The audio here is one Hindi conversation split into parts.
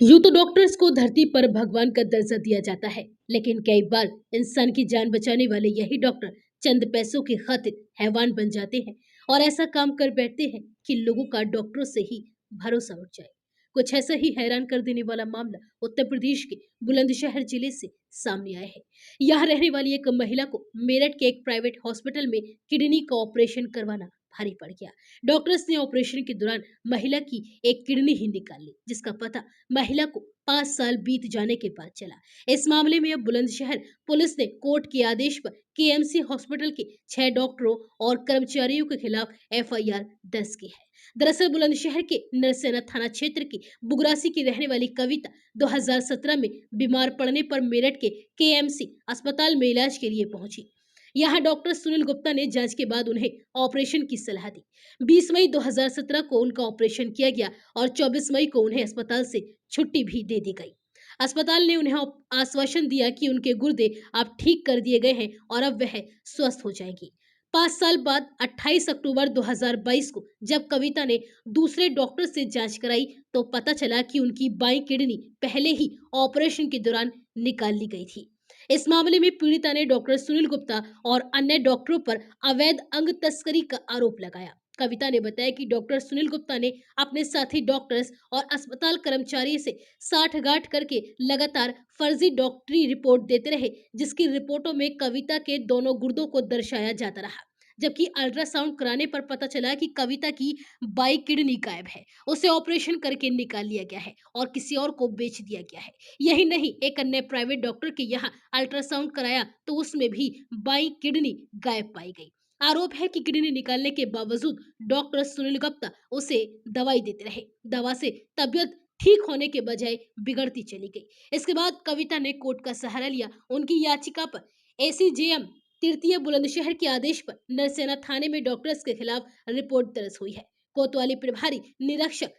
यूं तो डॉक्टर्स को धरती पर भगवान का दर्जा दिया जाता है, लेकिन कई बार इंसान की जान बचाने वाले यही डॉक्टर चंद पैसों की खातिर हैवान बन जाते हैं और ऐसा काम कर बैठते हैं कि लोगों का डॉक्टरों से ही भरोसा उठ जाए। कुछ ऐसा ही हैरान कर देने वाला मामला उत्तर प्रदेश के बुलंदशहर जिले से सामने आया है। यहाँ रहने वाली एक महिला को मेरठ के एक प्राइवेट हॉस्पिटल में किडनी का ऑपरेशन करवाना भारी पड़ गया। डॉक्टर्स ने ऑपरेशन के दौरान महिला की एक किडनी ही निकाल ली, जिसका पता महिला को 5 साल बीत जाने के बाद चला। इस मामले में अब बुलंदशहर पुलिस ने कोर्ट के आदेश पर केएमसी हॉस्पिटल के 6 डॉक्टरों और कर्मचारियों के खिलाफ एफआईआर दर्ज की है। दरअसल बुलंदशहर के नरसेना थाना क्षेत्र की बुगरासी की रहने वाली कविता 2017 में बीमार पड़ने पर मेरठ के केएमसी अस्पताल में इलाज के लिए पहुंची। यहाँ डॉक्टर सुनील गुप्ता ने जांच के बाद उन्हें ऑपरेशन की सलाह दी। 20 मई 2017 को उनका ऑपरेशन किया गया और 24 मई को उन्हें अस्पताल से छुट्टी भी दे दी गई। अस्पताल ने उन्हें आश्वासन दिया कि उनके गुर्दे अब ठीक कर दिए गए हैं और अब वह स्वस्थ हो जाएंगी। 5 साल बाद 28 अक्टूबर 2022 को जब कविता ने दूसरे डॉक्टर से जांच कराई तो पता चला कि उनकी बाईं किडनी पहले ही ऑपरेशन के दौरान निकाल ली गई थी। इस मामले में पीड़िता ने डॉक्टर सुनील गुप्ता और अन्य डॉक्टरों पर अवैध अंग तस्करी का आरोप लगाया। कविता ने बताया कि डॉक्टर सुनील गुप्ता ने अपने साथी डॉक्टर्स और अस्पताल कर्मचारी से साठगांठ करके लगातार फर्जी डॉक्टरी रिपोर्ट देते रहे, जिसकी रिपोर्टों में कविता के दोनों गुर्दों को दर्शाया जाता रहा, जबकि अल्ट्रासाउंड कराने पर पता चला कि कविता की बाई किडनी गायब है, उसे ऑपरेशन करके निकाल लिया गया है और किसी और को बेच दिया गया है। यही नहीं, एक अन्य प्राइवेट डॉक्टर के यहाँ अल्ट्रासाउंड कराया तो उसमें भी बाई किडनी गायब पाई गई। आरोप है कि किडनी निकालने के बावजूद डॉक्टर सुनील गुप्ता उसे दवाई देते रहे। दवा से तबियत ठीक होने के बजाय बिगड़ती चली गई। इसके बाद कविता ने कोर्ट का सहारा लिया। उनकी याचिका पर एसीजेएम तृतीय बुलंदशहर के आदेश पर नरसेना थाने में डॉक्टर्स के खिलाफ रिपोर्ट दर्ज हुई है। कोतवाली प्रभारी निरीक्षक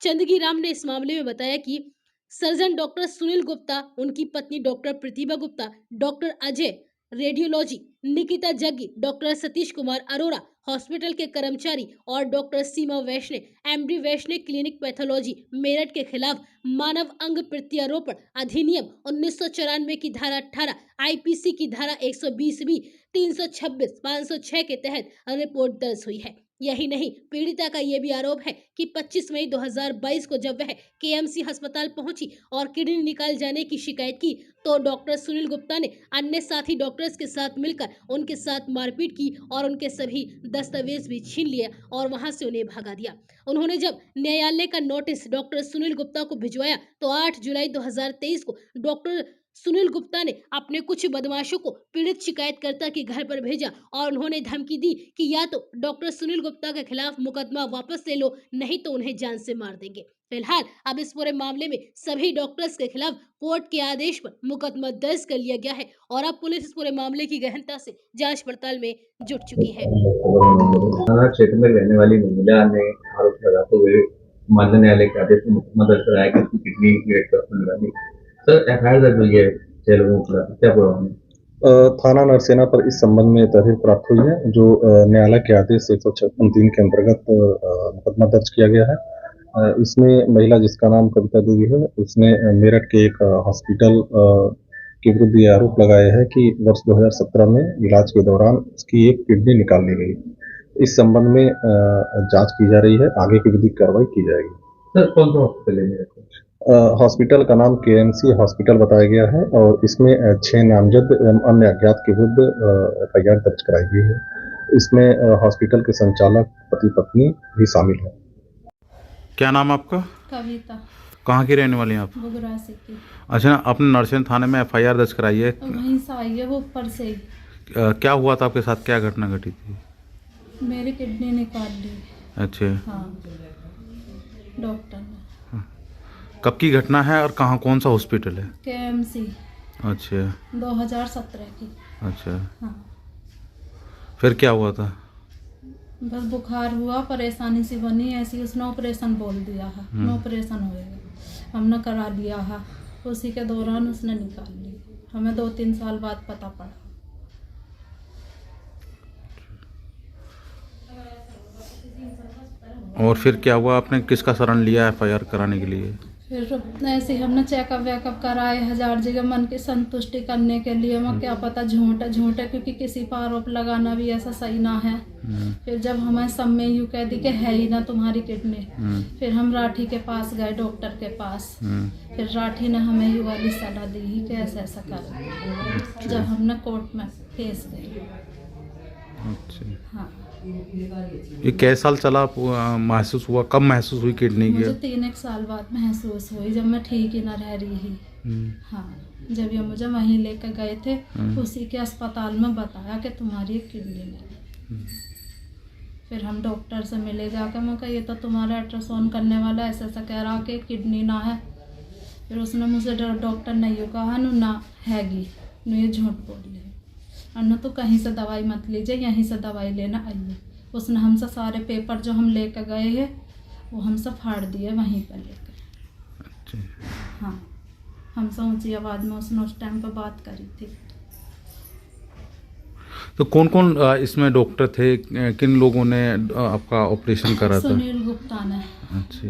चंदगी राम ने इस मामले में बताया कि सर्जन डॉक्टर सुनील गुप्ता, उनकी पत्नी doctor Pratibha Gupta, doctor Ajay radiology, Nikita Jaggi, doctor Satish Kumar Arora hospital के कर्मचारी और doctor Seema Vaishne MD Vaishne clinic pathology Meerut के खिलाफ मानव अंग प्रत्यारोपण अधिनियम 1994 की धारा 18, आईपीसी की धारा 120 बी, 326, 506 के तहत रिपोर्ट दर्ज हुई है। यही नहीं, पीड़िता का यह भी आरोप है कि 25 मई 2022 को जब वह केएमसी अस्पताल पहुंची और किडनी निकाल जाने की शिकायत की तो डॉक्टर सुनील गुप्ता ने अन्य साथी डॉक्टर्स के साथ मिलकर उनके साथ मारपीट की और उनके सभी दस्तावेज भी छीन लिए और वहां से उन्हें भगा दिया। उन्होंने जब न्यायालय का नोटिस डॉक्टर सुनील गुप्ता को भिजवाया तो 8 जुलाई 2023 को डॉक्टर सुनील गुप्ता ने अपने कुछ बदमाशों को पीड़ित शिकायतकर्ता के घर पर भेजा और उन्होंने धमकी दी कि या तो डॉक्टर सुनील गुप्ता के खिलाफ मुकदमा वापस ले लो, नहीं तो उन्हें जान से मार देंगे। फिलहाल अब इस पूरे मामले में सभी डॉक्टर्स के खिलाफ कोर्ट के आदेश पर मुकदमा दर्ज कर लिया गया है और अब पुलिस इस पूरे मामले की गहनता से जांच पड़ताल में जुट चुकी है। थाना क्षेत्र में रहने वाली महिला ने आरोप लगाते हुए माननीय न्यायालय के आदेश में मुकदमा दर्ज कराया कि उसकी किडनी ग्रेड पर लगा दी। सर, एफआईआर दर्ज हुई है 6 लोगों के खिलाफ, क्या पूरा है? थाना नरसेना पर इस संबंध में तहरीर प्राप्त हुई है, जो न्यायालय के आदेश 156(3) के अंतर्गत मुकदमा दर्ज किया गया है। इसमें महिला जिसका नाम कविता देवी है, उसने मेरठ के एक हॉस्पिटल के विरुद्ध ये आरोप लगाया है कि वर्ष 2017 में इलाज के दौरान उसकी एक किडनी निकाल ली गई। इस संबंध में जांच की जा रही है, आगे की विधिक कार्रवाई की जाएगी। सर, कौन सा हॉस्पिटल है मेरे को? हॉस्पिटल का नाम केएमसी हॉस्पिटल बताया गया है और इसमें 6 नामजद एवं अन्य अज्ञात के विरुद्ध एफआईआर दर्ज कराई गई है। इसमें हॉस्पिटल के संचालक, पति पत्नी भी शामिल है। क्या नाम आपका? कविता। कहाँ की रहने वाली हैं आप? बुगरासी की। अच्छा, आपने नरसेन थाने में एफआईआर दर्ज कराई है? वहीं से आई है, वो ऊपर से ही। क्या हुआ था आपके साथ, क्या घटना घटी थी? मेरी किडनी निकाल ली। अच्छा। हाँ, डॉक्टर ने। कब की घटना है और कहाँ, कौन सा हॉस्पिटल है? केएमसी। अच्छा। 2017 की। अच्छा। हाँ। फिर क्या हुआ था? बस बुखार हुआ, परेशानी सी बनी, ऐसी उसने ऑपरेशन बोल दिया है, ऑपरेशन होएगा, हमने करा लिया है। उसी के दौरान उसने निकाल ली। हमें 2-3 साल बाद पता पड़ा। और फिर क्या हुआ, आपने किसका शरण लिया एफआईआर कराने के लिए? फिर ऐसे ही हमने चेकअप वेकअप कराए 1000 जगह मन की संतुष्टि करने के लिए। मैं क्या पता झूठ है क्योंकि किसी पर आरोप लगाना भी ऐसा सही ना है। फिर जब हमें सब में यूँ कह दी कि है ही ना तुम्हारी किडनी, फिर हम राठी के पास गए, डॉक्टर के पास। फिर राठी ने हमें ये वाली सलाह दी ही कि ऐसा ऐसा कर। जब हमने कोर्ट में केस गए। अच्छा, हाँ, ये कै साल चला महसूस हुआ, कब महसूस हुई किडनी मुझे की? 3-1 साल बाद महसूस हुई, जब मैं ठीक ही ना रह रही ही। हाँ, जब ये मुझे वहीं लेकर गए थे, उसी के अस्पताल में बताया कि तुम्हारी एक किडनी नहीं। फिर हम डॉक्टर से मिले जाकर, मैं कहा ये तो तुम्हारा अल्ट्रासाउंड करने वाला ऐसा ऐसा कह रहा कि किडनी ना है। फिर उसने मुझे डॉक्टर ने यूँ कहा ना हैगी, ये झूठ बोल रहे अन्ना, तो कहीं से दवाई मत लीजिए, यहीं से दवाई लेना आइए। उसने हमसे सारे पेपर जो हम लेकर गए हैं वो हमसे फाड़ दिए वहीं पर लेकर। अच्छा, हाँ, हमसे ऊंची आवाज़ में उसने उस टाइम पर बात करी थी। तो कौन कौन इसमें डॉक्टर थे, किन लोगों ने आपका ऑपरेशन करा था? सुनील गुप्ता ने। अच्छा,